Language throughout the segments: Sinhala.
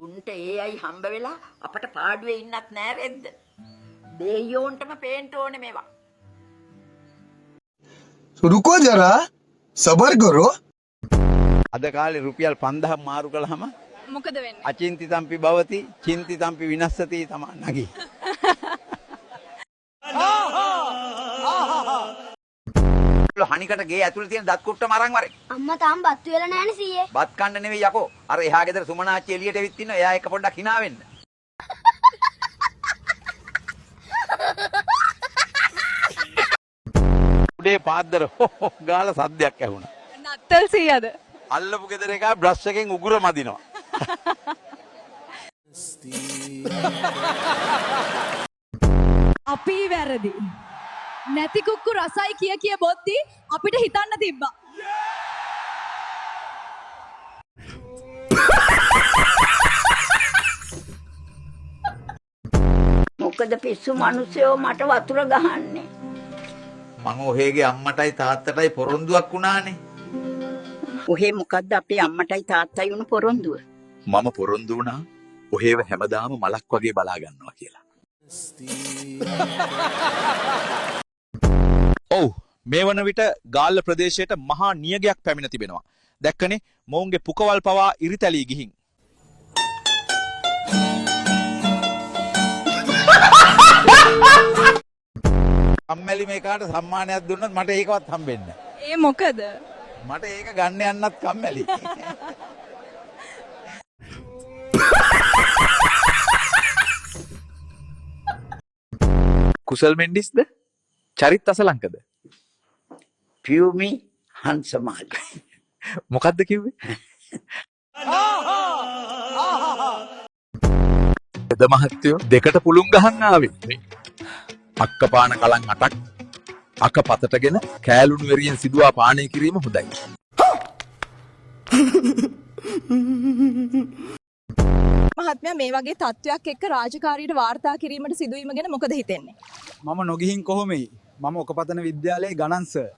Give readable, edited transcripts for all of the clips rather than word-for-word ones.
උන්ට ඒ අය හම්බ වෙලා අපට පාඩුවේ ඉන්නත් නෑ රෙද්ද. දෙයියෝන්ටම පේන්න ඕනේ මේවා. रुको जरा सबर करो. අද කාලේ රුපියල් 5000 මාරු කළාම මොකද වෙන්නේ? අචින්තිතම්පි භවති චින්තිතම්පි විනස්සති තමයි නගි. හනිකට ගේ ඇතුලේ තියෙන දත් කුට්ටම අරන් වරේ. අම්මා තාම බත් වෙලා නැහැනේ සීයේ. බත් කන්න නෙවෙයි යකෝ. අර එහා ගෙදර සුමනාච්චි එළියට එවිත් ඉන්නවා. එයා එක පොඩ්ඩක් hina වෙන්න. උඩේ පාද්දර ගාලා සද්දයක් ඇහුණා. නත්තල් සීයද? අල්ලපු ගෙදර එකා බ්‍රෂ් එකෙන් උගුර මදිනවා. අපි වැරදි. නැති කුක්කු රසයි කිය බොද්දි අපිට හිතන්න තිබ්බා. මොකද පිස්සු මිනිස්සුયો මට වතුර ගහන්නේ. මම ඔහේගේ අම්මටයි තාත්තටයි පොරොන්දුවක් වුණානේ. ඔහේ මොකද්ද අපේ අම්මටයි තාත්තයි උණු පොරොන්දුව? මම පොරොන්දු වුණා ඔහේව හැමදාම මලක් වගේ බලා ගන්නවා කියලා. ඔව් මේ වන විට ගාල්ල ප්‍රදේශයට මහා නියගයක් පැමිණ තිබෙනවා. දැක්කනේ මොවුන්ගේ පුකවල් පවා ඉරිතැලී ගිහින්. අම්මැලි මේකාට සම්මානයක් දුන්නත් මට ඒකවත් හම්බෙන්නේ නැහැ. ඒ මොකද? මට ඒක ගන්න යන්නත් කම්මැලි. කුසල් මෙන්ඩිස්ද? චරිත් අසලංකද? පියුමි හංසමාල්. මොකද්ද කිව්වේ? එද මහත්තයෝ දෙකට පුළුන් ගහන් ආවේ. අක්කපාන කලන් 8ක් අක පතටගෙන කෑලුණු වෙරියෙන් සිදුවා පානය කිරීම හොඳයි. මහත්මයා මේ වගේ තත්වයක් එක්ක රාජකාරියට වාර්තා කිරීමට සිදුවීම ගැන මොකද හිතෙන්නේ? මම නොගිහින් කොහොමෙයි. මම ඔකපතන විද්‍යාලයේ ගණන් සර්.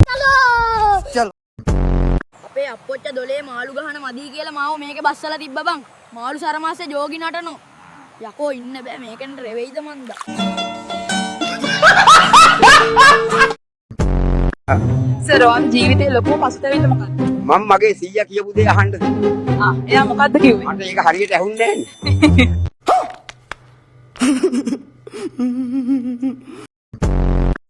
අපේ අප්පොච්ච දොලේ මාළු ගහන මදි කියලා මාව මේකේ බස්සලා තිබ්බ බං. මාළු සරමාස්සේ ජෝගි නටනෝ. යකෝ ඉන්න බෑ මේකෙන් රෙවෙයිද මන්දා. සර් ඔයාගේ ජීවිතේ ලොකු පසුතැවෙන්න මොකක්ද? මම මගේ සීයා කියපු දේ අහන්නද? එයා මොකද්ද කිව්වේ? මට ඒක හරියට ඇහුන්නේ නැහැ.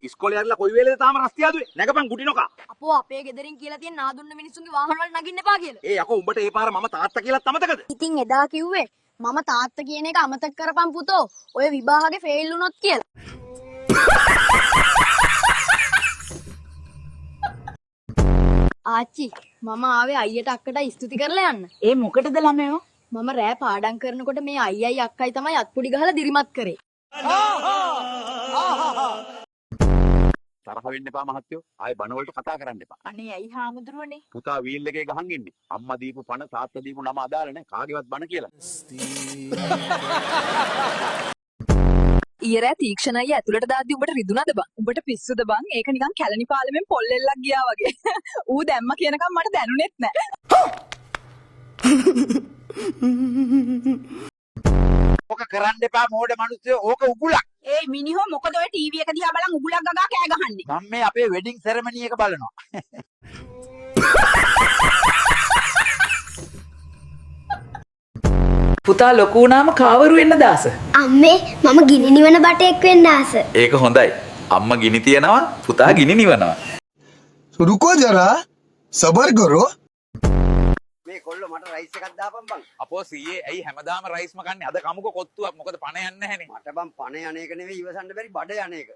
ඉස්කෝලේ යන්න කොයි වෙලේද තාම රස්තිය ආදුවේ? නැගපන් ගුටි නොකා. අපෝ අපේ ගෙදරින් කියලා තියෙන නාදුන්න මිනිස්සුන්ගේ වාහන වල නගින්න එපා කියලා. ඒ යකෝ උඹට ඒ පාර මම තාත්තා කියලාත් අමතකද? ඉතින් එදා කිව්වේ මම තාත්තා කියන එක අමතක කරපන් පුතෝ. ඔය විභාගේ ෆේල් වුණොත් කියලා. ආච්චි මම ආවේ අයියට අක්කට ස්තුති කරලා යන්න. ඒ මොකටද ළමයෝ? මම රෑ පාඩම් කරනකොට මේ අයියයි අක්කයි තමයි අත්පුඩි ගහලා දිරිමත් කරේ. තරහ වෙන්න එපා මහත්තයෝ. ආයේ බන වලට කතා කරන්න එපා. අනේ ඇයි හාමුදුරුවනේ? පුතා වීල් එකේ ගහන් ඉන්නේ. අම්මා දීපු පණ තාත්තා දීපු නම අදාළ නැහැ. කාගේවත් බන කියලා. ඊයරෑ තීක්ෂණයි ඇතුළට දාද්දි උඹට රිදුනද බං? උඹට පිස්සුද බං? ඒක නිකන් කැලණි පාලෙමෙන් පොල්ලෙල්ලක් ගියා වගේ. ඌ දැම්ම කියනකම් මට දැනුනෙත් නෑ. ඕක කරන්න එපා මෝඩ මිනිස්සු. ඕක උගුලක්. ඒ මිනිහෝ මොකද ඔය ටීවී එක දිහා බලන් උගුලක් ගගා කෑ ගහන්නේ? මම මේ අපේ වෙඩින් සෙරමනි එක බලනවා. පුතා ලොකු වුණාම කාවරු වෙන්න දාස. අම්මේ මම ගිනි නිවන බටෙක් වෙන්න ආස. ඒක හොඳයි. අම්මා ගිනි තියනවා පුතා ගිනි නිවනවා. रुको जरा सबर करो. මේ කොල්ල මට රයිස් එකක් දාපන් බං. අපෝ සීයේ ඇයි හැමදාම රයිස්ම කන්නේ? අද කමුකෝ කොත්තුවක්. මොකද පණ යන්නේ නැහනේ. මට බං පණ යන්නේක නෙවෙයි ඉවසන්න බැරි බඩ යන්නේක.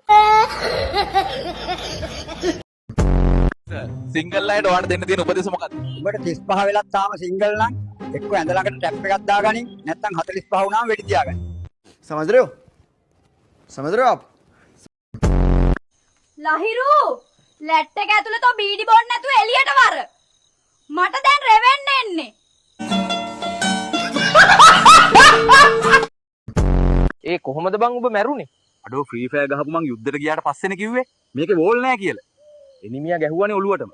සිංගල් අයට ඔයාලට දෙන්න තියෙන උපදේශ මොකක්ද? උඹට 35 වෙලක් තාම සිංගල් නම් එක්ක ඇඳ ළඟට ටැප් එකක් දාගනින් නැත්නම් 45 වුණාම වෙඩි තියාගන්න. समझ रहे हो? समझ रहे हो आप? ලහිරු ලැට් එක ඇතුලේ තෝ බීඩි බොන්න නැතුව එළියට වර. මට දැන් රෙවෙන්න එන්නේ. ඒ කොහොමද බං ඔබ මැරුණේ? අඩෝ ෆ්‍රී ෆයර් ගහපු මං යුද්ධෙට ගියාට පස්සේනේ කිව්වේ. මේකේ වෝල් නැහැ කියලා. එනිමියා ගැහුවානේ ඔළුවටම.